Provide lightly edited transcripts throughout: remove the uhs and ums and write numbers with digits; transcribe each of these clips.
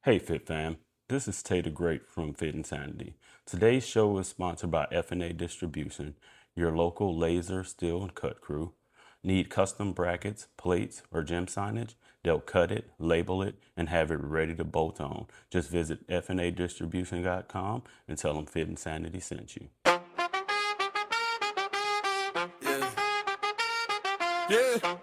Hey Fit fam, this is Tay the Great from Fit Sanity. Today's show is sponsored by F&A Distribution, your local laser, steel, and cut crew. Need custom brackets, plates, or gym signage? They'll cut it, label it, and have it ready to bolt on. Just visit fnadistribution.com and tell them Fit Sanity sent you. Yeah.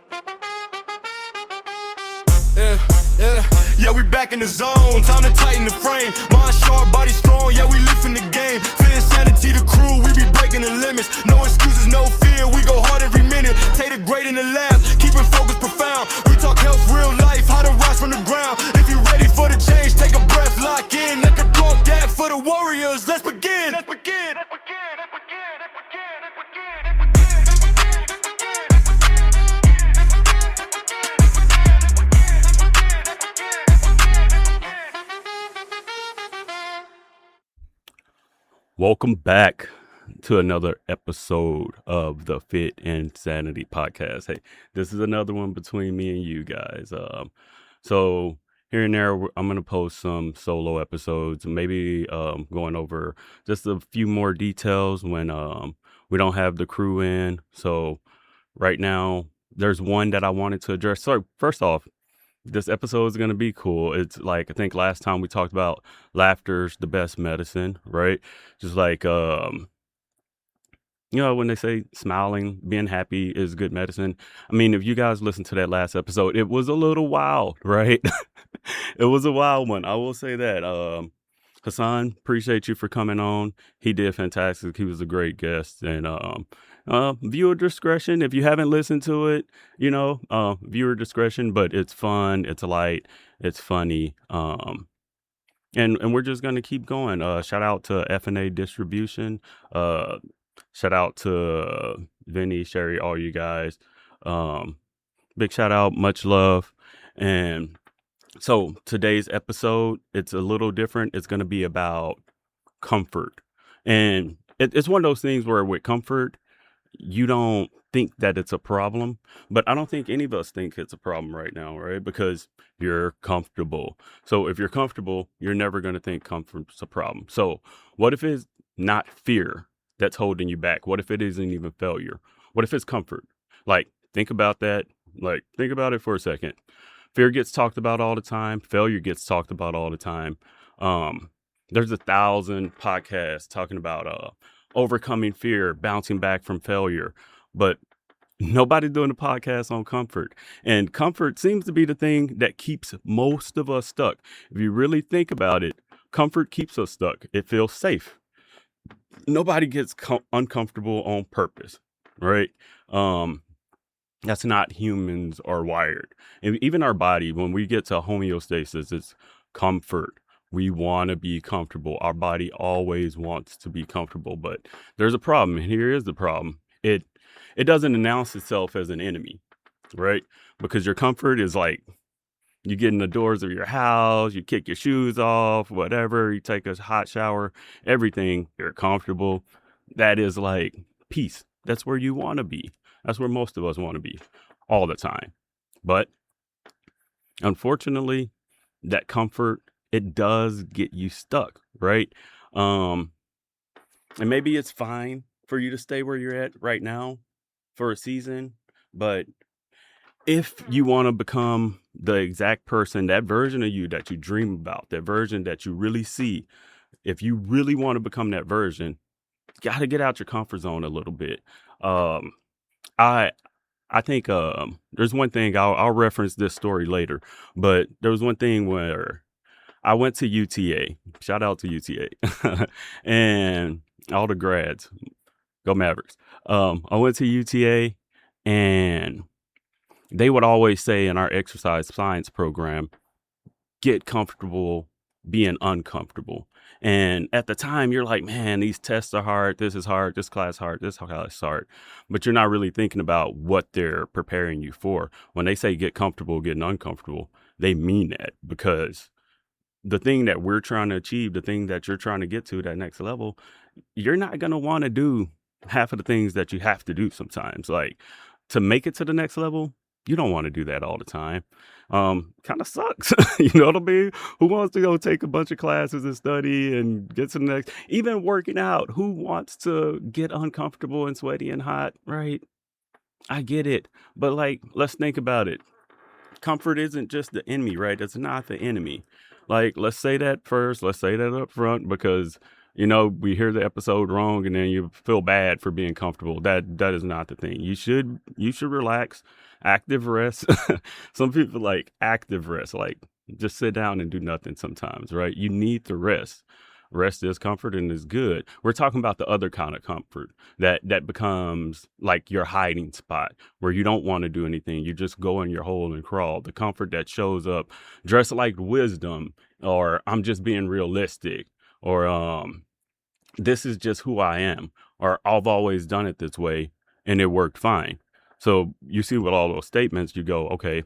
Yeah. Yeah, we back in the zone, time to tighten the frame. Mind sharp, body strong, yeah, we lifting the game. Fit Sanity, the crew, we be breaking the limits. No excuses, no fear, we go hard every minute. Tay the Great in the lab, keeping focus profound. We talk health, real life, how to rise from the ground. If you ready for the change, take a breath, lock in. Let the dog gap for the warriors, let's begin. Let's begin. Let's begin. Let's begin. Let's begin. Let's begin. Welcome back to another episode of the Fit Sanity Podcast. Hey, this is another one between me and you guys. So here and there, I'm going to post some solo episodes, maybe going over just a few more details when we don't have the crew in. So right now, there's one that I wanted to address. So first off, this episode is going to be cool. It's like, I think last time we talked about laughter's the best medicine, right? Just like, when they say smiling, being happy is good medicine. I mean, if you guys listened to that last episode, it was a little wild, right? It was a wild one. I will say that. Hassan, appreciate you for coming on. He did fantastic. He was a great guest. And viewer discretion, if you haven't listened to it, viewer discretion, but it's fun, it's light, it's funny. And we're just going to keep going. Shout out to F&A Distribution. Shout out to Vinny, Sherry, all you guys. Big shout out, much love. And so today's episode, it's a little different. It's going to be about comfort. And it's one of those things where with comfort, you don't think that it's a problem, but I don't think any of us think it's a problem right now, right? Because you're comfortable. So if you're comfortable, you're never going to think comfort's a problem. So what if it's not fear that's holding you back? What if it isn't even failure? What if it's comfort? Like, think about that. Like, think about it for a second. Fear gets talked about all the time. Failure gets talked about all the time. There's 1,000 podcasts talking about overcoming fear, bouncing back from failure, but nobody's doing a podcast on comfort. And comfort seems to be the thing that keeps most of us stuck. If you really think about it, comfort keeps us stuck. It feels safe. Nobody gets uncomfortable on purpose, right? That's not humans are wired. And even our body, when we get to homeostasis, it's comfort. We want to be comfortable. Our body always wants to be comfortable, but there's a problem. And here is the problem. It doesn't announce itself as an enemy, right? Because your comfort is like, you get in the doors of your house, you kick your shoes off, whatever, you take a hot shower, everything, you're comfortable. That is like peace. That's where you want to be. That's where most of us want to be all the time. But unfortunately, that comfort, it does get you stuck, right? And maybe it's fine for you to stay where you're at right now for a season, but if you want to become the exact person, that version of you that you dream about, that version that you really see, if you really want to become that version, you got to get out your comfort zone a little bit. I think there's one thing, I'll reference this story later, but there was one thing where I went to UTA. Shout out to UTA and all the grads. Go Mavericks. I went to UTA, and they would always say in our exercise science program, get comfortable being uncomfortable. And at the time, you're like, man, these tests are hard. This is hard. This class hard. This class hard. But you're not really thinking about what they're preparing you for. When they say get comfortable, getting uncomfortable, they mean that, because the thing that we're trying to achieve, the thing that you're trying to get to, that next level, you're not going to want to do half of the things that you have to do sometimes. Like, to make it to the next level, You don't want to do that all the time. Kind of sucks. You know what I mean? Who wants to go take a bunch of classes and study and get to the next, even working out? Who wants to get uncomfortable and sweaty and hot, right? I get it. But like, let's think about it. Comfort isn't just the enemy, right? It's not the enemy. Like, let's say that first. Let's say that up front because we hear the episode wrong and then you feel bad for being comfortable. That is not the thing. You should relax, active rest. Some people like active rest, like just sit down and do nothing sometimes, right? You need to rest. Rest is comfort and is good. We're talking about the other kind of comfort that becomes like your hiding spot where you don't want to do anything. You just go in your hole and crawl. The comfort that shows up dressed like wisdom, or I'm just being realistic, or this is just who I am, or I've always done it this way and it worked fine. So you see with all those statements, you go, okay,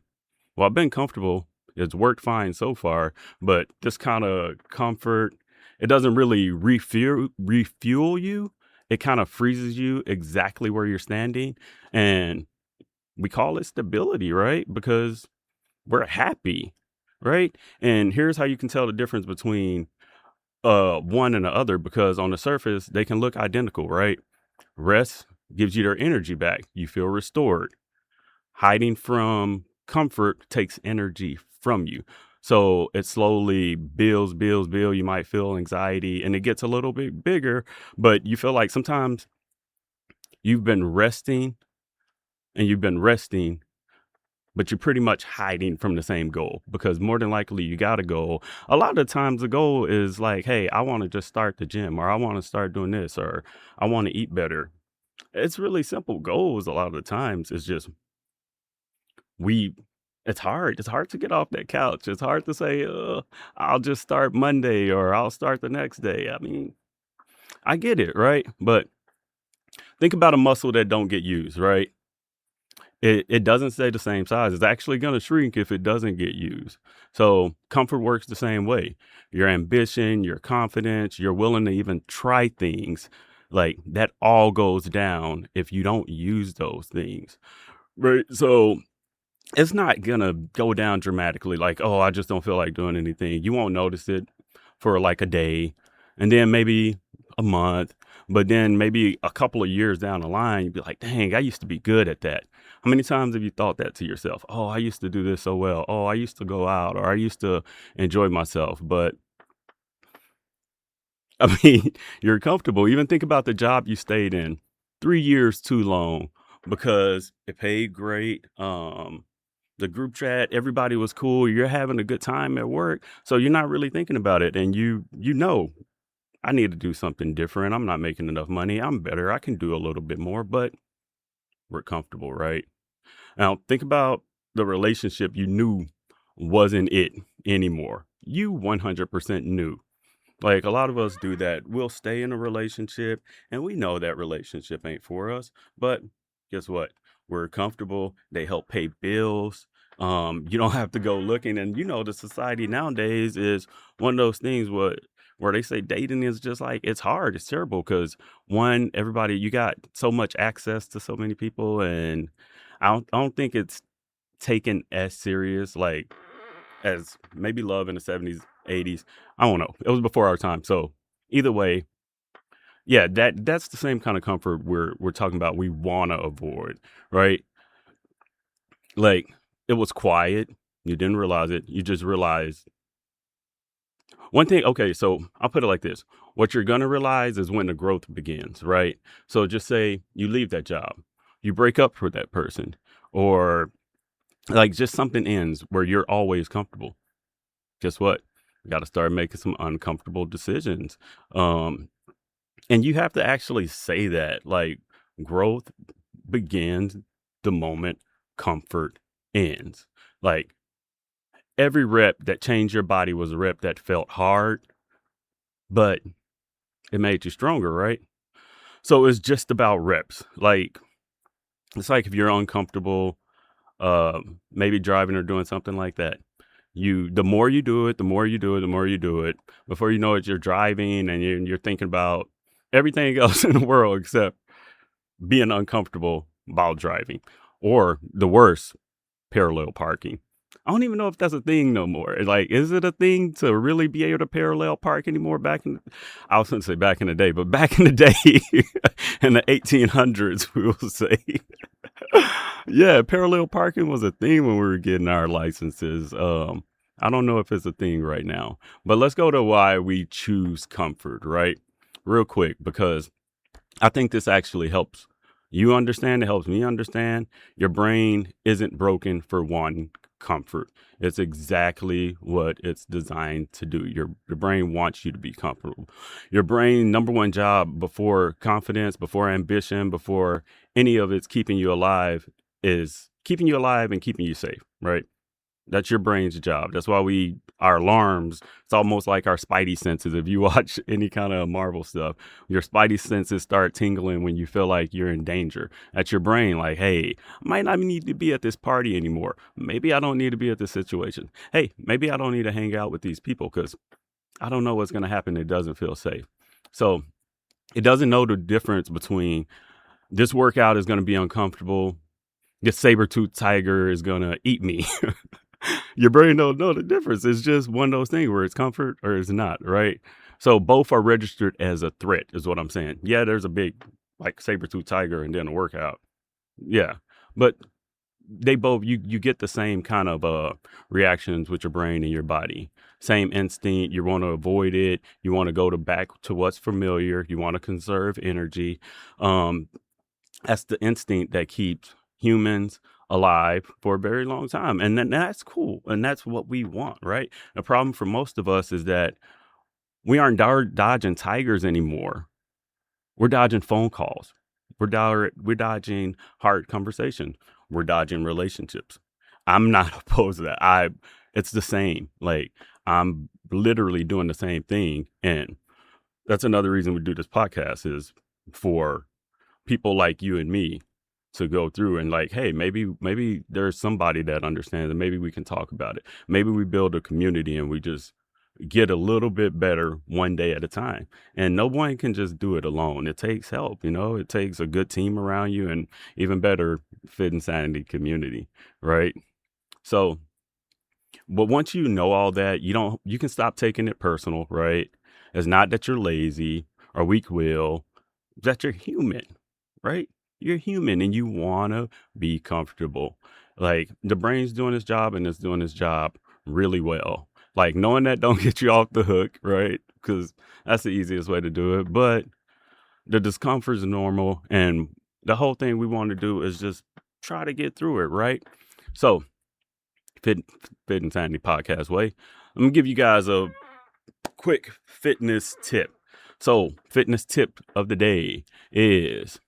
well, I've been comfortable. It's worked fine so far, but this kind of comfort, it doesn't really refuel you. It kind of freezes you exactly where you're standing. And we call it stability, right? Because we're happy, right? And here's how you can tell the difference between one and the other, because on the surface, they can look identical, right? Rest gives you their energy back. You feel restored. Hiding from comfort takes energy from you. So it slowly builds. You might feel anxiety and it gets a little bit bigger, but you feel like sometimes you've been resting and you've been resting, but you're pretty much hiding from the same goal because more than likely you got a goal. A lot of times the goal is like, hey, I want to just start the gym, or I want to start doing this, or I want to eat better. It's really simple goals a lot of the times. It's just we it's hard. It's hard to get off that couch. It's hard to say, I'll just start Monday or I'll start the next day. I mean, I get it, right? But think about a muscle that don't get used, right? It doesn't stay the same size. It's actually going to shrink if it doesn't get used. So comfort works the same way. Your ambition, your confidence, you're willing to even try things, like that all goes down if you don't use those things, right? So it's not gonna go down dramatically like, oh, I just don't feel like doing anything. You won't notice it for like a day and then maybe a month, but then maybe a couple of years down the line, you'd be like, dang, I used to be good at that. How many times have you thought that to yourself? Oh, I used to do this so well. Oh, I used to go out, or I used to enjoy myself. But I mean, you're comfortable. Even think about the job you stayed in 3 years too long because it paid great. The group chat, everybody was cool. You're having a good time at work. So you're not really thinking about it. And you know, I need to do something different. I'm not making enough money. I'm better. I can do a little bit more, but we're comfortable, right? Now think about the relationship you knew wasn't it anymore. You 100% knew. Like a lot of us do that. We'll stay in a relationship and we know that relationship ain't for us. But guess what? We're comfortable. They help pay bills. You don't have to go looking. And the society nowadays is one of those things where they say dating is just like, it's hard. It's terrible because one, everybody, you got so much access to so many people. And I don't think it's taken as serious, like as maybe love in the 70s, 80s. I don't know. It was before our time. So either way, yeah, that's the same kind of comfort we're talking about. We want to avoid, right? Like it was quiet. You didn't realize it. You just realized one thing. Okay, so I'll put it like this. What you're going to realize is when the growth begins, right? So just say you leave that job, you break up with that person, or like just something ends where you're always comfortable. Guess what? You got to start making some uncomfortable decisions. And you have to actually say that, like, growth begins the moment comfort ends. Like every rep that changed your body was a rep that felt hard, but it made you stronger, right? So it's just about reps. Like it's like if you're uncomfortable, maybe driving or doing something like that. The more you do it, the more you do it, the more you do it. Before you know it, you're driving and you're thinking about everything else in the world except being uncomfortable while driving. Or the worst, parallel parking. I don't even know if that's a thing no more. Like, is it a thing to really be able to parallel park anymore? I was going to say back in the day, but back in the day, in the 1800s, we will say, yeah, parallel parking was a thing when we were getting our licenses. I don't know if it's a thing right now, but let's go to why we choose comfort, right? Real quick, because I think this actually helps you understand. It helps me understand. Your brain isn't broken for one comfort. It's exactly what it's designed to do. Your brain wants you to be comfortable. Your brain, number one job before confidence, before ambition, before any of it's keeping you alive is keeping you alive and keeping you safe, right? That's your brain's job. That's why our alarms, it's almost like our spidey senses. If you watch any kind of Marvel stuff, your spidey senses start tingling when you feel like you're in danger. That's your brain like, hey, I might not need to be at this party anymore. Maybe I don't need to be at this situation. Hey, maybe I don't need to hang out with these people because I don't know what's going to happen. It doesn't feel safe. So it doesn't know the difference between this workout is going to be uncomfortable. This saber-toothed tiger is going to eat me. Your brain don't know the difference. It's just one of those things where it's comfort or it's not, right? So both are registered as a threat is what I'm saying. Yeah, there's a big like saber-tooth tiger and then a workout. Yeah. But they both, you get the same kind of reactions with your brain and your body. Same instinct. You want to avoid it. You want to go back to what's familiar. You want to conserve energy. That's the instinct that keeps humans alive for a very long time. And that's cool. And that's what we want, right? The problem for most of us is that we aren't dodging tigers anymore. We're dodging phone calls. We're dodging hard conversation. We're dodging relationships. I'm not opposed to that. It's the same. Like, I'm literally doing the same thing. And that's another reason we do this podcast is for people like you and me to go through and like, hey, maybe there's somebody that understands and maybe we can talk about it. Maybe we build a community and we just get a little bit better one day at a time. And no one can just do it alone. It takes help, it takes a good team around you and even better Fit Insanity community, right? So, but once you know all that, you can stop taking it personal, right? It's not that you're lazy or weak-willed, it's that you're human, right? You're human and you want to be comfortable. Like the brain's doing its job and it's doing its job really well. Like knowing that don't get you off the hook, right? Because that's the easiest way to do it. But the discomfort is normal. And the whole thing we want to do is just try to get through it, right? So Fit Sanity Podcast way. I'm going to give you guys a quick fitness tip. So fitness tip of the day is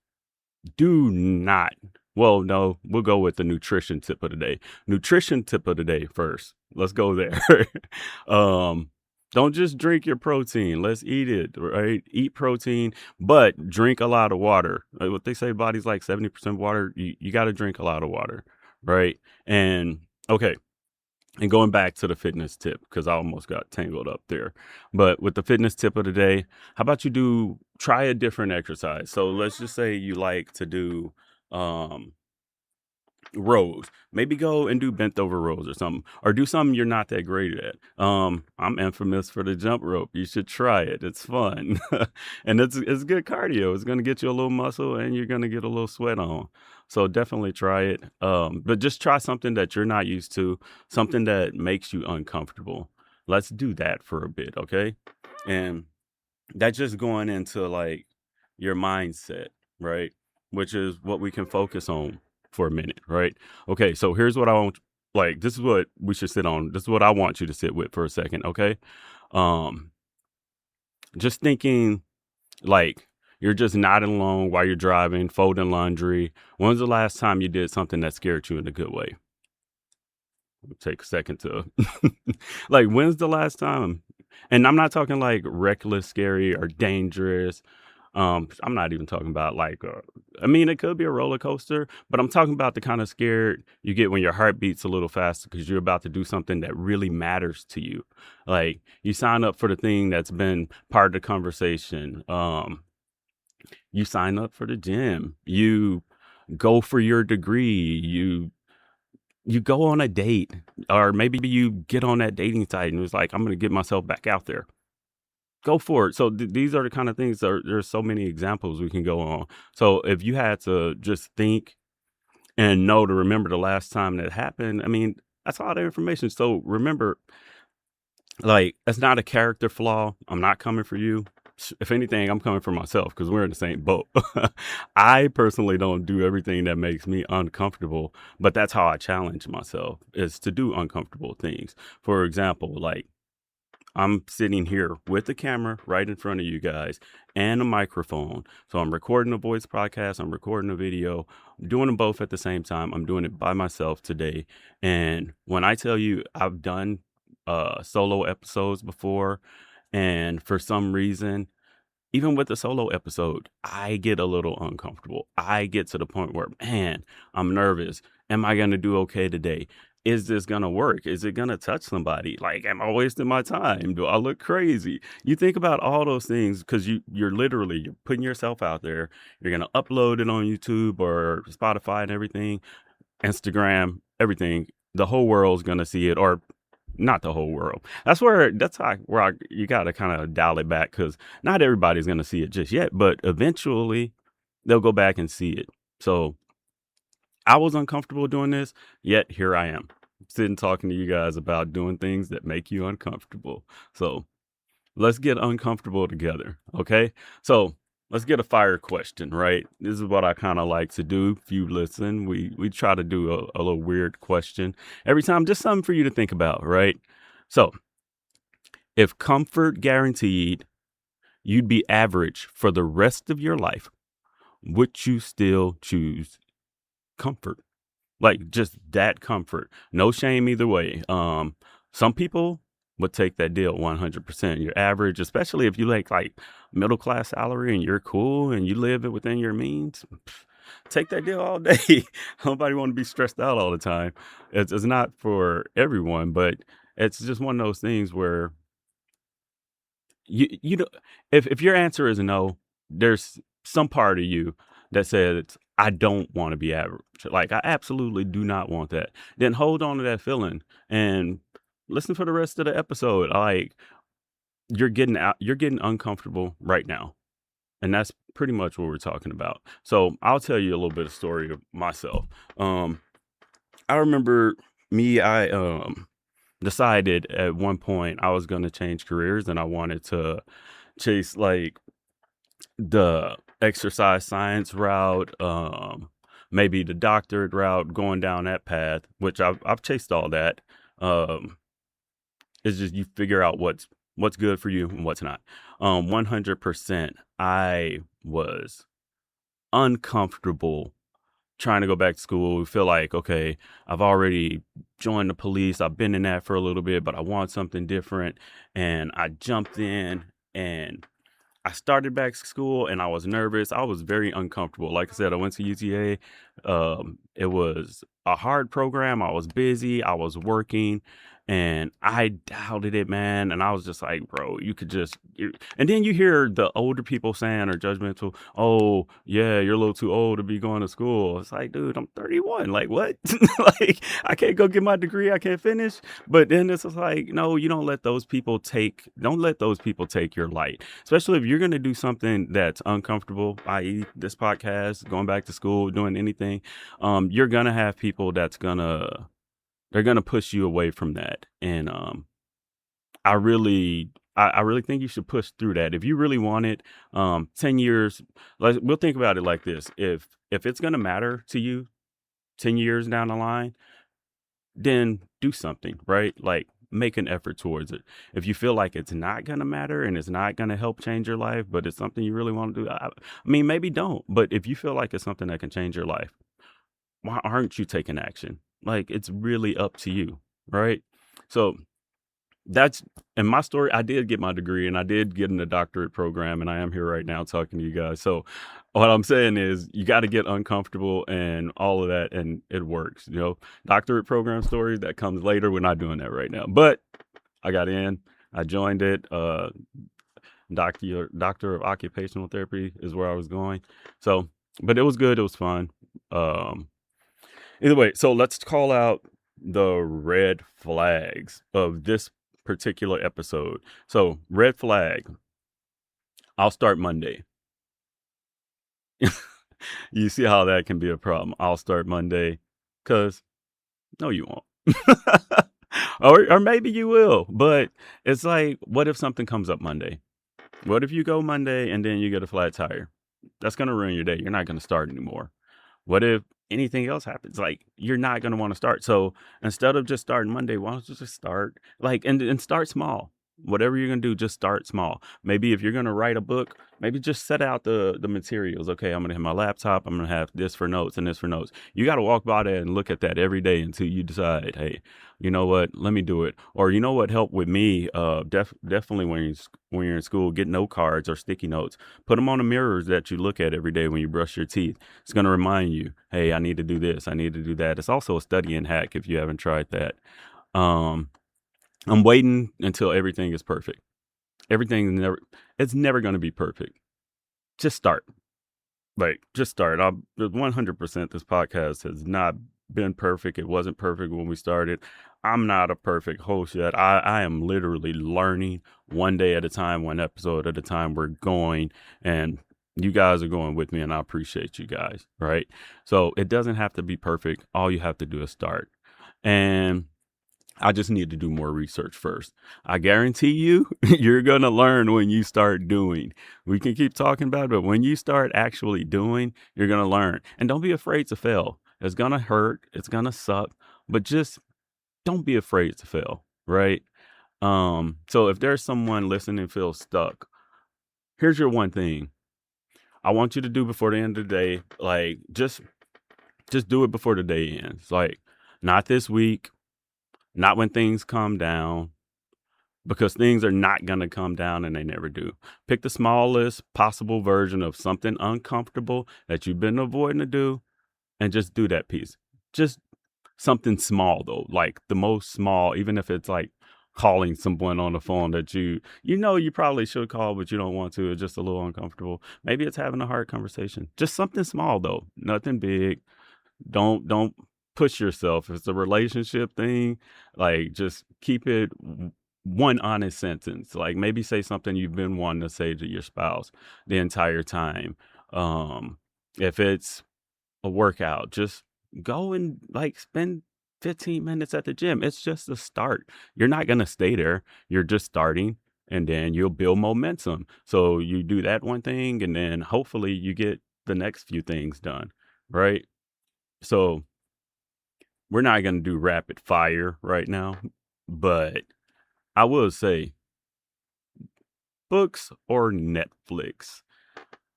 do not, well, no, we'll go with the nutrition tip of the day. Nutrition tip of the day first. Let's go there. Don't just drink your protein. Let's eat it, right? Eat protein, but drink a lot of water. Like what they say, body's like 70% water. You got to drink a lot of water, right? And okay. And going back to the fitness tip, because I almost got tangled up there. But with the fitness tip of the day, how about you try a different exercise? So let's just say you like to do rows. Maybe go and do bent over rows or something. Or do something you're not that great at. I'm infamous for the jump rope. You should try it. It's fun. And it's good cardio. It's going to get you a little muscle and you're going to get a little sweat on. So definitely try it. But just try something that you're not used to, something that makes you uncomfortable. Let's do that for a bit, okay? And that's just going into like your mindset, right? Which is what we can focus on for a minute, right? Okay, so here's what I want. Like, this is what we should sit on. This is what I want you to sit with for a second, okay? Just thinking like, you're just nodding along while you're driving, folding laundry. When's the last time you did something that scared you in a good way? Take a second to like, when's the last time? And I'm not talking like reckless, scary, or dangerous. I'm not even talking about like, it could be a roller coaster, but I'm talking about the kind of scared you get when your heart beats a little faster because you're about to do something that really matters to you. Like you sign up for the thing that's been part of the conversation. You sign up for the gym, you go for your degree, you you go on a date, or maybe you get on that dating site and it's like, I'm going to get myself back out there. Go for it. So these are the kind of things there's so many examples we can go on. So if you had to just think and know to remember the last time that happened, I mean, that's all the information. So remember, like, that's not a character flaw. I'm not coming for you. If anything, I'm coming for myself because we're in the same boat. I personally don't do everything that makes me uncomfortable, but that's how I challenge myself, is to do uncomfortable things. For example, like, I'm sitting here with the camera right in front of you guys and a microphone. So I'm recording a voice podcast, I'm recording a video, I'm doing them both at the same time. I'm doing it by myself today. And when I tell you I've done solo episodes before, and for some reason, even with the solo episode, I get a little uncomfortable. I get to the point where, man, I'm nervous. Am I going to do okay today? Is this going to work? Is it going to touch somebody? Like, am I wasting my time? Do I look crazy? You think about all those things because you're putting yourself out there. You're going to upload it on YouTube or Spotify and everything, Instagram, everything. The whole world's going to see it, or not the whole world. Where you got to kind of dial it back, because not everybody's going to see it just yet, but eventually they'll go back and see it. So I was uncomfortable doing this, yet here I am sitting talking to you guys about doing things that make you uncomfortable. So let's get uncomfortable together. Okay. So let's get a fire question, right? This is what I kind of like to do. If you listen, we try to do a little weird question every time, just something for you to think about, right? So if comfort guaranteed, you'd be average for the rest of your life, would you still choose comfort? Like, just that comfort. No shame either way. Some people would take that deal 100%. Your average, especially if you like middle class salary and you're cool and you live it within your means, take that deal all day. Nobody want to be stressed out all the time. It's not for everyone, but it's just one of those things where you know, if your answer is no, there's some part of you that says, I don't want to be average. Like, I absolutely do not want that. Then hold on to that feeling and listen for the rest of the episode. Like, you're getting uncomfortable right now. And that's pretty much what we're talking about. So I'll tell you a little bit of story of myself. I remember I decided at one point I was going to change careers, and I wanted to chase like the exercise science route, maybe the doctorate route, going down that path, which I've chased all that. It's just, you figure out what's good for you and what's not. 100%, I was uncomfortable trying to go back to school. We feel like, okay, I've already joined the police. I've been in that for a little bit, but I want something different. And I jumped in and I started back to school, and I was nervous. I was very uncomfortable. Like I said, I went to UTA. It was a hard program. I was busy. I was working, and I doubted it, man. And I was just like, bro, and then you hear the older people saying, or judgmental, oh, yeah, you're a little too old to be going to school. It's like, dude, I'm 31. Like, what? Like, I can't go get my degree. I can't finish. But then it's just like, no, you don't let those people take your light, especially if you're going to do something that's uncomfortable, i.e. this podcast, going back to school, doing anything. You're going to have people they're going to push you away from that. And I really think you should push through that. If you really want it, 10 years, we'll think about it like this. If it's going to matter to you 10 years down the line, then do something, right? Like, make an effort towards it. If you feel like it's not going to matter and it's not going to help change your life, but it's something you really want to do, I mean, maybe don't. But if you feel like it's something that can change your life, why aren't you taking action? Like, it's really up to you, right? So that's in my story. I did get my degree and I did get in a doctorate program, and I am here right now talking to you guys. So what I'm saying is, you got to get uncomfortable and all of that, and it works. You know, doctorate program stories, that comes later. We're not doing that right now, but I got in, I joined it. Doctor of occupational therapy is where I was going. So, but it was good. It was fun. Either way, so let's call out the red flags of this particular episode. So, red flag, I'll start Monday. You see how that can be a problem. I'll start Monday because no, you won't. Or maybe you will. But it's like, what if something comes up Monday? What if you go Monday and then you get a flat tire? That's going to ruin your day. You're not going to start anymore. What if anything else happens? Like, you're not going to want to start. So instead of just starting Monday, why don't you just start like and start small? Whatever you're going to do, just start small. Maybe if you're going to write a book, maybe just set out the materials. Okay, I'm going to have my laptop. I'm going to have this for notes and this for notes. You got to walk by that and look at that every day until you decide, hey, you know what? Let me do it. Or you know what helped with me? Definitely when you're in school, get note cards or sticky notes. Put them on the mirrors that you look at every day when you brush your teeth. It's going to remind you, hey, I need to do this. I need to do that. It's also a studying hack if you haven't tried that. Um, I'm waiting until everything is perfect. It's never going to be perfect. Just start. Like, just start. 100% this podcast has not been perfect. It wasn't perfect when we started. I'm not a perfect host yet. I am literally learning one day at a time, one episode at a time. We're going, and you guys are going with me, and I appreciate you guys, right? So it doesn't have to be perfect. All you have to do is start. And I just need to do more research first. I guarantee you, you're going to learn when you start doing. We can keep talking about it, but when you start actually doing, you're going to learn. And don't be afraid to fail. It's going to hurt. It's going to suck, but just don't be afraid to fail, right? So if there's someone listening and feels stuck, here's your one thing I want you to do before the end of the day. Like, just do it before the day ends. Like, not this week. Not when things calm down, because things are not going to calm down and they never do. Pick the smallest possible version of something uncomfortable that you've been avoiding to do and just do that piece. Just something small, though, like the most small, even if it's like calling someone on the phone that you probably should call, but you don't want to. It's just a little uncomfortable. Maybe it's having a hard conversation. Just something small, though. Nothing big. Don't push yourself. If it's a relationship thing, like, just keep it one honest sentence. Like, maybe say something you've been wanting to say to your spouse the entire time. If it's a workout, just go and like spend 15 minutes at the gym. It's just a start. You're not going to stay there. You're just starting, and then you'll build momentum. So you do that one thing, and then hopefully you get the next few things done, right? So we're not going to do rapid fire right now, but I will say books or Netflix.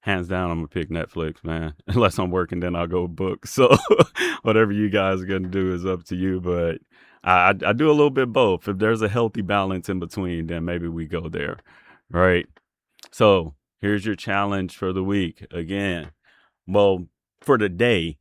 Hands down, I'm going to pick Netflix, man. Unless I'm working, then I'll go books. So whatever you guys are going to do is up to you. But I do a little bit both. If there's a healthy balance in between, then maybe we go there, right? So here's your challenge for the week. Again, well, for the day,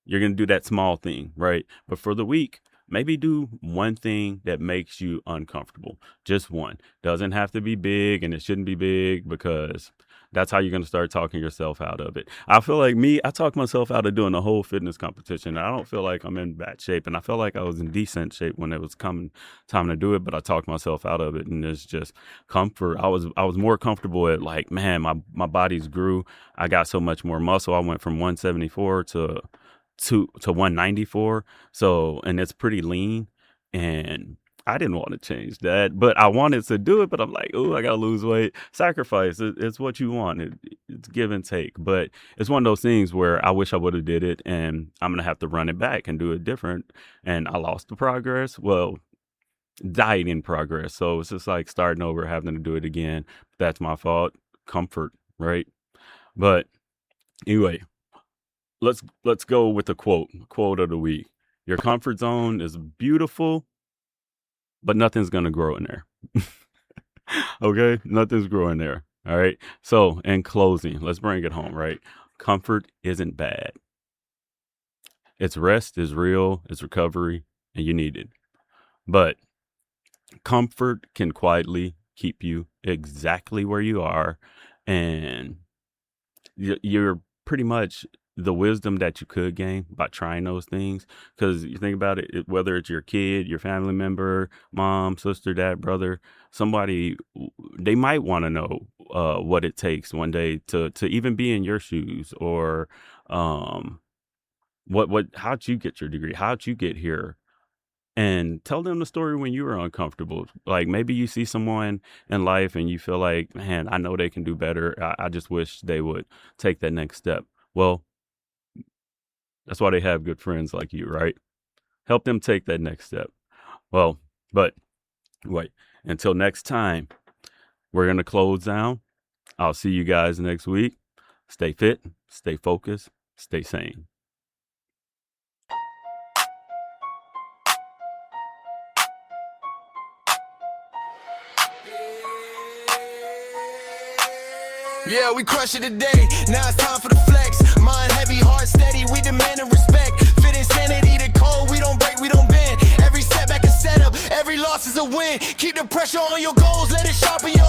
you're going to do that small thing, right? But for the week, maybe do one thing that makes you uncomfortable. Just one. Doesn't have to be big, and it shouldn't be big, because that's how you're going to start talking yourself out of it. I feel like I talked myself out of doing the whole fitness competition. I don't feel like I'm in bad shape, and I felt like I was in decent shape when it was coming time to do it, but I talked myself out of it, and it's just comfort. I was more comfortable at, like, man, my body's grew. I got so much more muscle. I went from 174 to 194. So, and it's pretty lean, and I didn't want to change that, but I wanted to do it. But I'm like, oh, I gotta lose weight. Sacrifice. It's what you want. It's give and take. But it's one of those things where I wish I would have did it, and I'm gonna have to run it back and do it different. And I lost the progress. Well, dieting progress. So it's just like starting over, having to do it again. That's my fault. Comfort, right? But anyway, let's go with the quote of the week. Your comfort zone is beautiful, but nothing's gonna grow in there. Okay, nothing's growing there. All right. So in closing, let's bring it home, right? Comfort isn't bad. It's rest, is real, it's recovery, and you need it. But comfort can quietly keep you exactly where you are, and you're pretty much the wisdom that you could gain by trying those things. Because you think about it, whether it's your kid, your family member, mom, sister, dad, brother, somebody, they might want to know what it takes one day to even be in your shoes, or how'd you get your degree? How'd you get here? And tell them the story when you were uncomfortable. Like, maybe you see someone in life and you feel like, man, I know they can do better. I just wish they would take that next step. Well, that's why they have good friends like you, right? Help them take that next step. Well, but wait, until next time, we're going to close down. I'll see you guys next week. Stay fit, stay focused, stay sane. Yeah, we crush it today. Now it's time for the flex. Mind heavy, heart steady. We demanding respect. Fit insanity, the code. We don't break, we don't bend. Every setback is set up. Every loss is a win. Keep the pressure on your goals. Let it sharpen your